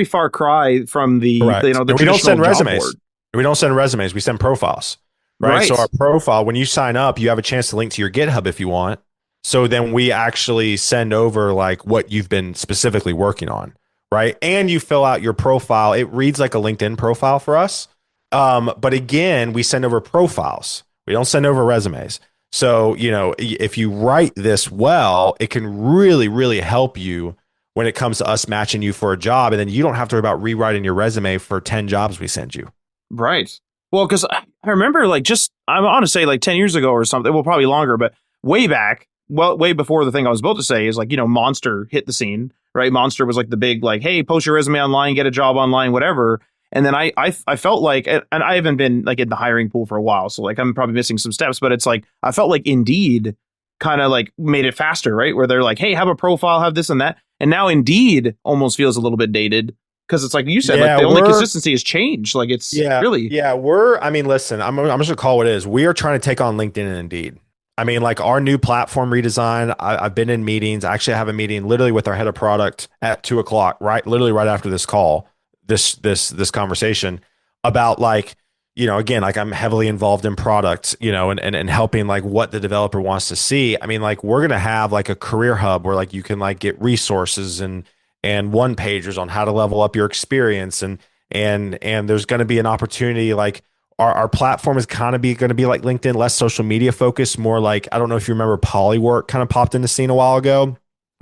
far cry from the the we don't send resumes. We don't send resumes. We send profiles. Right? So our profile, when you sign up, you have a chance to link to your GitHub if you want. So then we actually send over like what you've been specifically working on, right? And you fill out your profile. It reads like a LinkedIn profile for us. But again, we send over profiles. We don't send over resumes. So, if you write this well, it can really, really help you when it comes to us matching you for a job. And then you don't have to worry about rewriting your resume for 10 jobs we send you. Right. Well, because I remember I want to say like 10 years ago or something, well, probably longer, but way back, way before the thing I was about to say is like, Monster hit the scene, right? Monster was like the big, like, hey, post your resume online, get a job online, whatever. And then I felt like, and I haven't been like in the hiring pool for a while, so like I'm probably missing some steps, but it's like I felt like Indeed kind of like made it faster, right? Where they're like, hey, have a profile, have this and that. And now Indeed almost feels a little bit dated because it's like you said, like the only consistency has changed. Like it's really. Yeah, listen, I'm just gonna call what it is. We are trying to take on LinkedIn and Indeed. I mean, like our new platform redesign, I've been in meetings. I actually have a meeting literally with our head of product at 2 o'clock, right? Literally right after this call, this conversation about like, again, like I'm heavily involved in product, and helping like what the developer wants to see. I mean, like we're going to have like a career hub where like you can like get resources and one pagers on how to level up your experience. And there's going to be an opportunity like, our platform is kind of going to be like LinkedIn, less social media focused, more like, I don't know if you remember Polywork kind of popped in the scene a while ago.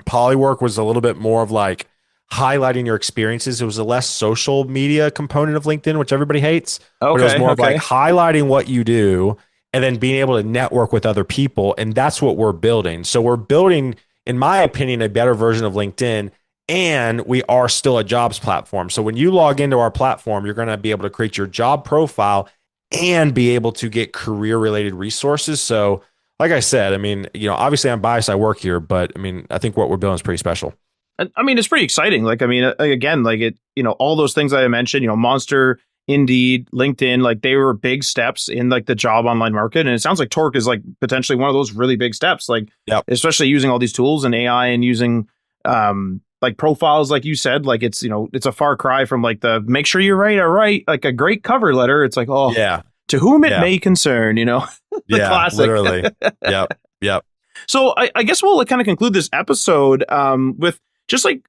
Polywork was a little bit more of like highlighting your experiences. It was a less social media component of LinkedIn, which everybody hates. Okay, but it was more of okay. like highlighting what you do and then being able to network with other people. And that's what we're building. So we're building, in my opinion, a better version of LinkedIn. And we are still a jobs platform. So when you log into our platform, you're going to be able to create your job profile and be able to get career related resources. So like I said, I mean, obviously I'm biased, I work here, but I mean, I think what we're building is pretty special. I mean, it's pretty exciting. Like, I mean, again, like it, all those things that I mentioned, Monster, Indeed, LinkedIn, like they were big steps in like the job online market. And it sounds like Torc is like potentially one of those really big steps, like, especially using all these tools and AI and using, like profiles, like you said, like it's, it's a far cry from like the make sure you're right, like a great cover letter. It's like, oh, yeah, to whom it may concern, the classic. Literally. Yep. So I guess we'll kind of conclude this episode with just like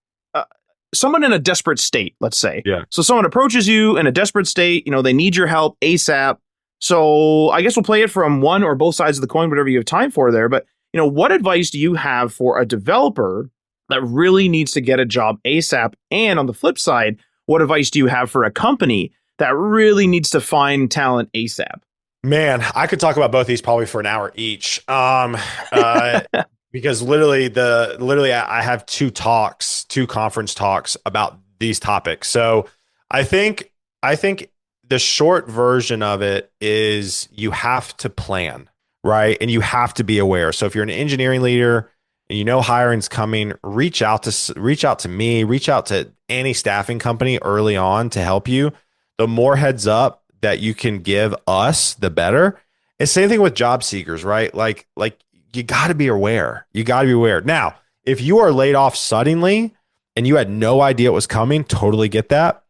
someone in a desperate state, let's say. Yeah. So someone approaches you in a desperate state, they need your help ASAP. So I guess we'll play it from one or both sides of the coin, whatever you have time for there. But, what advice do you have for a developer that really needs to get a job ASAP? And on the flip side, what advice do you have for a company that really needs to find talent ASAP? Man, I could talk about both these probably for an hour each. Because literally I have two conference talks about these topics. So I think the short version of it is you have to plan, right? And you have to be aware. So if you're an engineering leader, and hiring's coming, reach out to me, reach out to any staffing company early on to help you. The more heads up that you can give us, the better. It's same thing with job seekers, right? Like you got to be aware. You got to be aware. Now, if you are laid off suddenly and you had no idea it was coming, totally get that.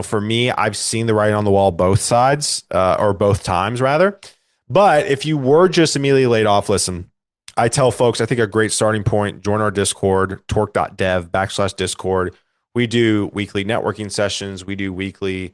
For me, I've seen the writing on the wall both sides, or both times rather. But if you were just immediately laid off, listen, I tell folks, I think a great starting point, join our Discord, torc.dev/Discord. We do weekly networking sessions. We do weekly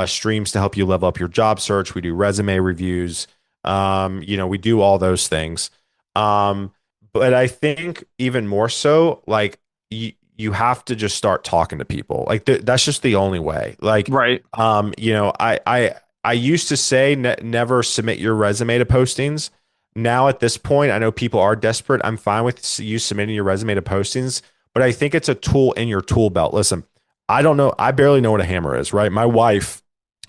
streams to help you level up your job search. We do resume reviews. We do all those things. But I think even more so, like you have to just start talking to people. Like that's just the only way. Like, right. I used to say never submit your resume to postings. Now at this point, I know people are desperate. I'm fine with you submitting your resume to postings, but I think it's a tool in your tool belt. Listen, I don't know. I barely know what a hammer is, right? My wife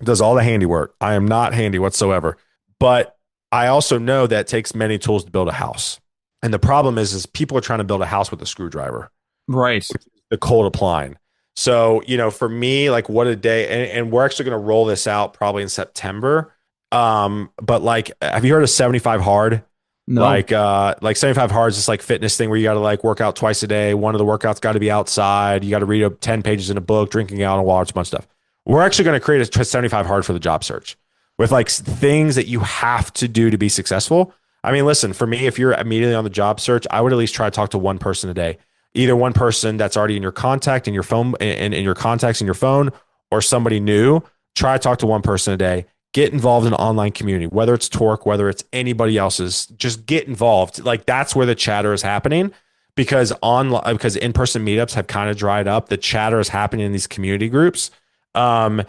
does all the handiwork. I am not handy whatsoever, but I also know that it takes many tools to build a house. And the problem is people are trying to build a house with a screwdriver, right? The cold applying. So, for me, like what a day, and we're actually going to roll this out probably in September. But like, have you heard of 75 hard? No. Like 75 hard is this like fitness thing where you got to like work out twice a day. One of the workouts got to be outside. You got to read up 10 pages in a book, drinking out of water, a bunch of stuff. We're actually going to create a 75 hard for the job search with like things that you have to do to be successful. I mean, listen, for me, if you're immediately on the job search, I would at least try to talk to one person a day, either one person that's already in your contact in your phone, in your contacts in your phone, or somebody new. Try to talk to one person a day. Get involved in an online community, whether it's Torc, whether it's anybody else's, just get involved. Like that's where the chatter is happening because in-person meetups have kind of dried up. The chatter is happening in these community groups. Cold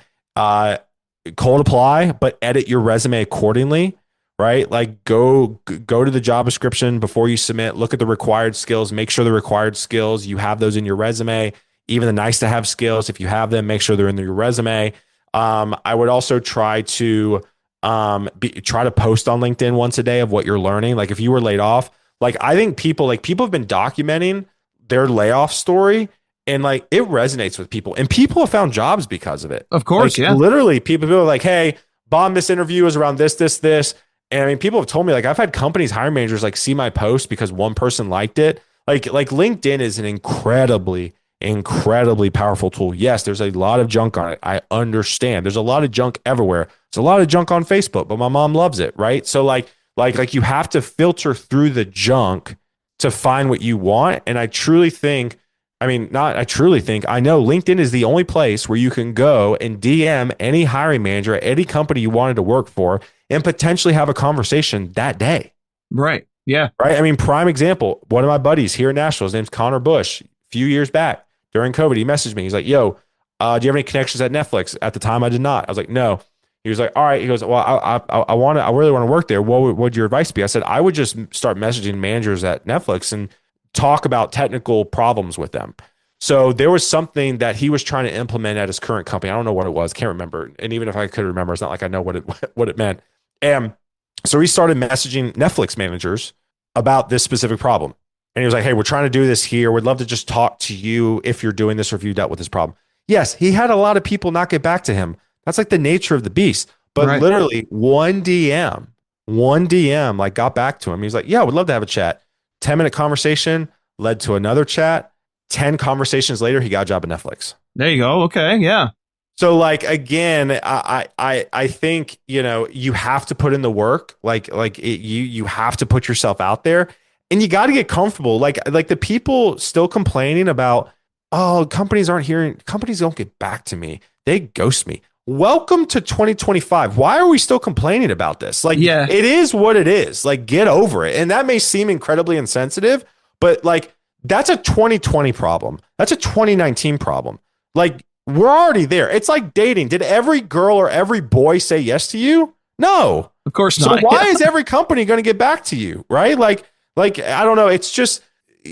apply, but edit your resume accordingly, right? Like go to the job description before you submit, look at the required skills, make sure the required skills, you have those in your resume, even the nice to have skills. If you have them, make sure they're in your resume. I would also try to post on LinkedIn once a day of what you're learning. Like if you were laid off, like I think people have been documenting their layoff story and like it resonates with people and people have found jobs because of it. Of course. Like, yeah. Literally people are like, hey, Bob, this interview is around this. And I mean, people have told me, like, I've had companies, hiring managers, like, see my post because one person liked it. Like LinkedIn is an incredibly powerful tool. Yes, there's a lot of junk on it. I understand. There's a lot of junk everywhere. There's a lot of junk on Facebook, but my mom loves it, right? So like you have to filter through the junk to find what you want. And I truly think, I mean, not I truly think, I know LinkedIn is the only place where you can go and DM any hiring manager at any company you wanted to work for and potentially have a conversation that day. Right. Yeah. Right. I mean, prime example, one of my buddies here in Nashville, his name's Connor Bush. A few years back during COVID, he messaged me. He's like, yo, do you have any connections at Netflix? At the time, I did not. I was like, no. He was like, all right. He goes, well, I really want to work there. What would your advice be? I said, I would just start messaging managers at Netflix and talk about technical problems with them. So there was something that he was trying to implement at his current company. I don't know what it was. Can't remember. And even if I could remember, it's not like I know what it meant. And so he started messaging Netflix managers about this specific problem. And he was like, hey, we're trying to do this here. We'd love to just talk to you if you're doing this or if you dealt with this problem. Yes, he had a lot of people not get back to him. That's like the nature of the beast. But literally one DM like got back to him. He's like, yeah, I would love to have a chat. 10-minute conversation led to another chat. 10 conversations later, he got a job at Netflix. There you go. Okay. Yeah. So like, again, I think, you know, you have to put in the work, you have to put yourself out there and you got to get comfortable. Like the people still complaining about, oh, companies don't get back to me. They ghost me. Welcome to 2025. Why are we still complaining about this? Like, yeah, it is what it is. Like, get over it. And that may seem incredibly insensitive, but like, that's a 2020 problem. That's a 2019 problem. Like, we're already there. It's like dating. Did every girl or every boy say yes to you? No, of course not. So why is every company going to get back to you? Right? Like I don't know. It's just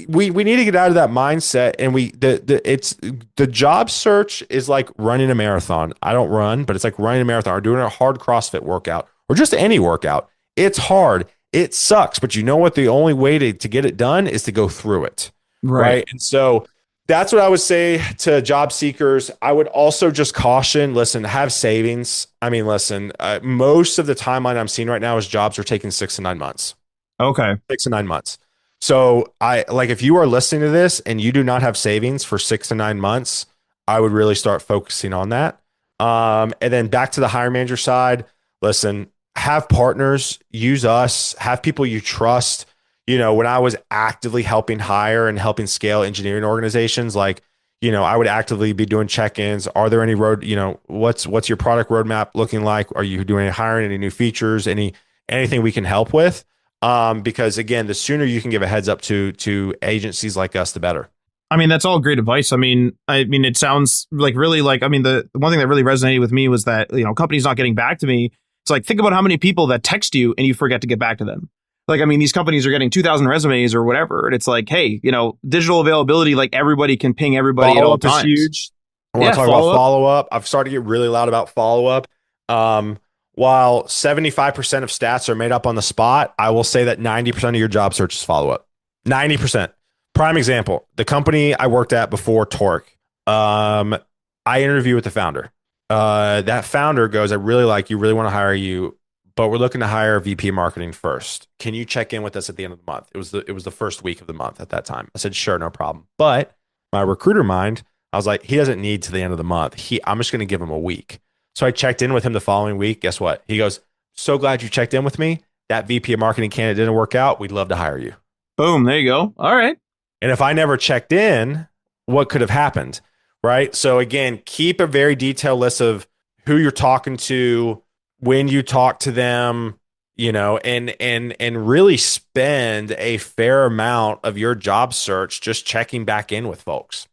we need to get out of that mindset. And the job search is like running a marathon. I don't run, but it's like running a marathon or doing a hard CrossFit workout or just any workout. It's hard. It sucks. But you know what? The only way to get it done is to go through it. Right. And so that's what I would say to job seekers. I would also just caution, listen, have savings. I mean, listen, most of the timeline I'm seeing right now is jobs are taking 6 to 9 months. Okay. 6 to 9 months. So if you are listening to this and you do not have savings for 6 to 9 months, I would really start focusing on that. And then back to the hiring manager side, listen, have partners, use us, have people you trust. You know, when I was actively helping hire and helping scale engineering organizations, like, you know, I would actively be doing check-ins. Are there any what's your product roadmap looking like? Are you doing any hiring, any new features, anything we can help with? Because again, the sooner you can give a heads up to agencies like us, the better. I mean, that's all great advice. I mean, it sounds like really like, I mean, the one thing that really resonated with me was that, you know, companies not getting back to me. It's like, think about how many people that text you and you forget to get back to them. Like, I mean, these companies are getting 2,000 resumes or whatever. And it's like, hey, you know, digital availability, like everybody can ping everybody at all times. Huge. I want to talk about follow-up. I've started to get really loud about follow-up. While 75% of stats are made up on the spot, I will say that 90% of your job search is follow-up. 90%. Prime example, the company I worked at before, Torc, I interviewed with the founder. That founder goes, I really like you, really want to hire you, but we're looking to hire a VP of marketing first. Can you check in with us at the end of the month? It was the first week of the month at that time. I said, sure, no problem. But my recruiter mind, I was like, he doesn't need to the end of the month. I'm just going to give him a week. So I checked in with him the following week. Guess what? He goes, so glad you checked in with me. That VP of marketing candidate didn't work out. We'd love to hire you. Boom. There you go. All right. And if I never checked in, what could have happened? Right. So again, keep a very detailed list of who you're talking to, when you talk to them, you know, and really spend a fair amount of your job search just checking back in with folks.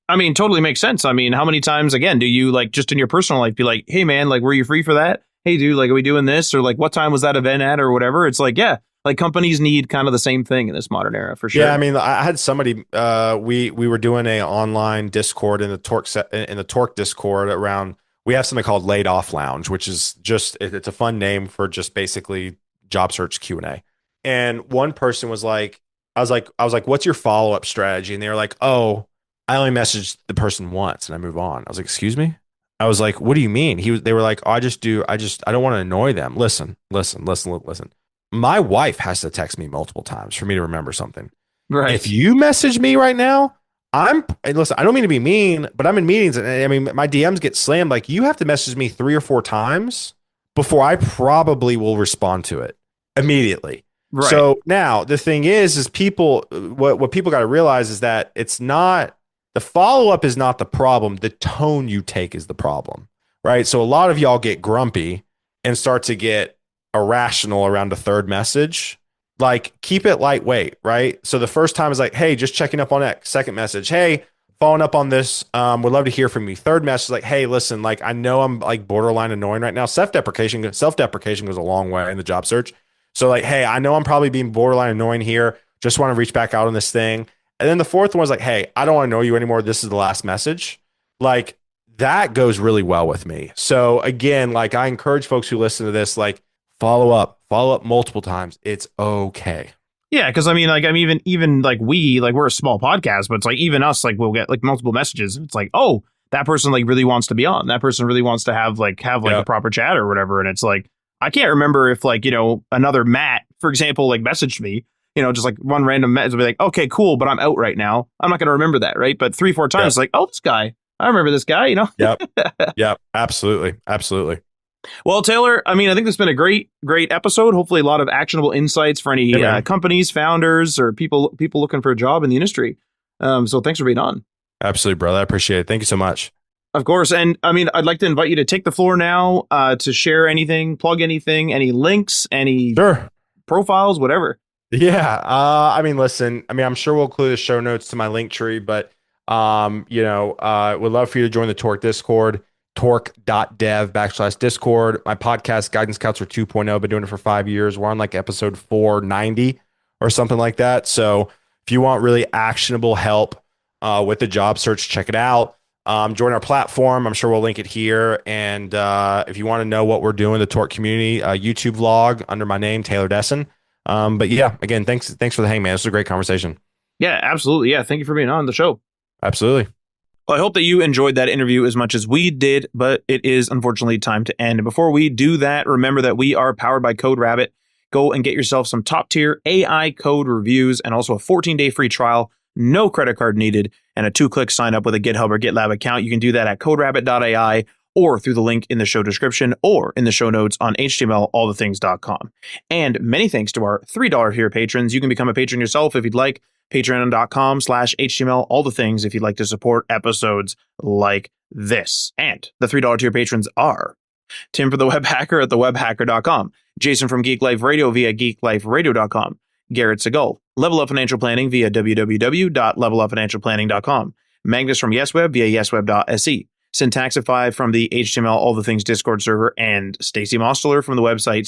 I mean, totally makes sense. I mean, how many times, again, do you like just in your personal life be like, hey, man, like, were you free for that? Hey, dude, like, are we doing this? Or like, what time was that event at or whatever? It's like, yeah, like companies need kind of the same thing in this modern era for sure. Yeah, I mean, I had somebody, we were doing a online Discord in the Torc Discord around, we have something called Laid Off Lounge, which is just, it's a fun name for just basically job search Q&A. And one person was like, I was like, what's your follow-up strategy? And they were like, oh, I only messaged the person once and I move on. I was like, excuse me? I was like, what do you mean? They were like, oh, I don't want to annoy them. Listen. My wife has to text me multiple times for me to remember something. Right. If you message me right now, and listen, I don't mean to be mean, but I'm in meetings and I mean, my DMs get slammed. Like, you have to message me 3 or 4 times before I probably will respond to it immediately. Right. So now the thing is people, what people got to realize is that it's not, the follow-up is not the problem. The tone you take is the problem, right? So a lot of y'all get grumpy and start to get irrational around a third message. Like, keep it lightweight, right? So the first time is like, hey, just checking up on X. Second message, hey, following up on this. Would love to hear from you. Third message, like, hey, listen, like, I know I'm like borderline annoying right now. Self-deprecation goes a long way in the job search. So like, hey, I know I'm probably being borderline annoying here. Just want to reach back out on this thing. And then the fourth one was like, hey, I don't want to know you anymore. This is the last message. Like, that goes really well with me. So again, like, I encourage folks who listen to this, like, follow up multiple times. It's okay. Yeah, because I mean, like, I'm even like we're a small podcast, but it's like even us, like, we'll get like multiple messages. It's like, oh, that person like really wants to be on. That person really wants to have a proper chat or whatever. And it's like, I can't remember if like, another Matt, for example, like messaged me, just like one random message will be like, okay, cool, but I'm out right now. I'm not going to remember that, right? But 3-4 times, like, oh, this guy, I remember this guy, Yep. Absolutely. Well, Taylor, I mean, I think this has been a great episode. Hopefully a lot of actionable insights for any companies, founders, or people looking for a job in the industry. So thanks for being on. Absolutely, brother. I appreciate it. Thank you so much. Of course. And I mean, I'd like to invite you to take the floor now to share anything, plug anything, any links, any profiles, whatever. Yeah. I mean, listen, I'm sure we'll include the show notes to my link tree, but, would love for you to join the Torc Discord, torc.dev/Discord. My podcast, Guidance Counselor 2.0, been doing it for 5 years. We're on like episode 490 or something like that. So if you want really actionable help with the job search, check it out. Join our platform. I'm sure we'll link it here. And if you want to know what we're doing, the Torc community, YouTube vlog under my name, Taylor Desseyn. But yeah, again, thanks for the hang, man. This was a great conversation. Yeah, absolutely. Yeah, thank you for being on the show. Absolutely. Well, I hope that you enjoyed that interview as much as we did, but it is unfortunately time to end. And before we do that, remember that we are powered by CodeRabbit. Go and get yourself some top tier AI code reviews and also a 14-day free trial. No credit card needed, and a 2-click sign up with a GitHub or GitLab account. You can do that at coderabbit.ai or through the link in the show description or in the show notes on htmlallthethings.com. And many thanks to our $3 tier patrons. You can become a patron yourself if you'd like. Patreon.com/htmlallthethings if you'd like to support episodes like this. And the $3 tier patrons are Tim for the Web Hacker at thewebhacker.com, Jason from Geek Life Radio via geekliferadio.com, Garrett Segal, Level Up Financial Planning via www.levelupfinancialplanning.com, Magnus from YesWeb via yesweb.se, Syntaxify from the HTML All the Things Discord server, and Stacy Mosteler from the website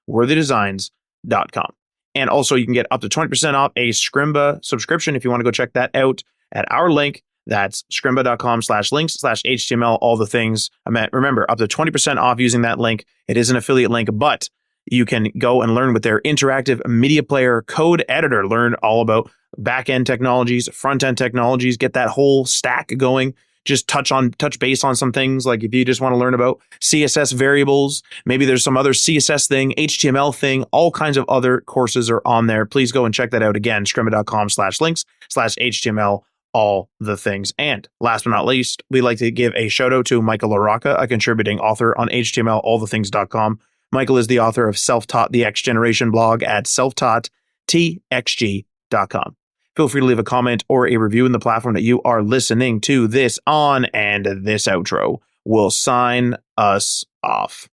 swoonworthydesigns.com. And also you can get up to 20% off a Scrimba subscription if you want to go check that out at our link. That's scrimba.com/links/HTML All the Things. Remember, up to 20% off using that link. It is an affiliate link, but you can go and learn with their interactive media player code editor. Learn all about back-end technologies, front-end technologies, get that whole stack going. Just touch base on some things, like if you just want to learn about CSS variables, maybe there's some other CSS thing, HTML thing, all kinds of other courses are on there. Please go and check that out again, scrimba.com/links/HTML All the Things. And last but not least, we like to give a shout out to Michael LaRocca, a contributing author on HTMLallthethings.com. Michael is the author of Self-Taught the X Generation blog at selftaughttxg.com. Feel free to leave a comment or a review in the platform that you are listening to this on, and this outro will sign us off.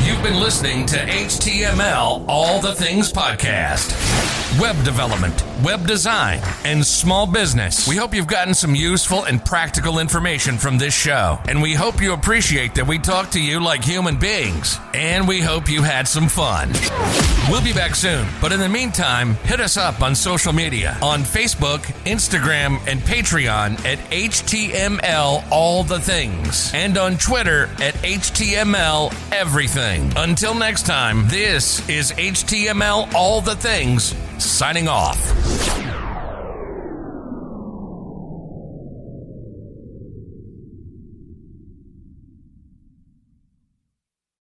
You've been listening to HTML All the Things podcast. Web development, web design, and small business. We hope you've gotten some useful and practical information from this show. And we hope you appreciate that we talk to you like human beings. And we hope you had some fun. We'll be back soon. But in the meantime, hit us up on social media on Facebook, Instagram, and Patreon at HTML All the Things. And on Twitter at HTML Everything. Until next time, this is HTML All the Things, signing off.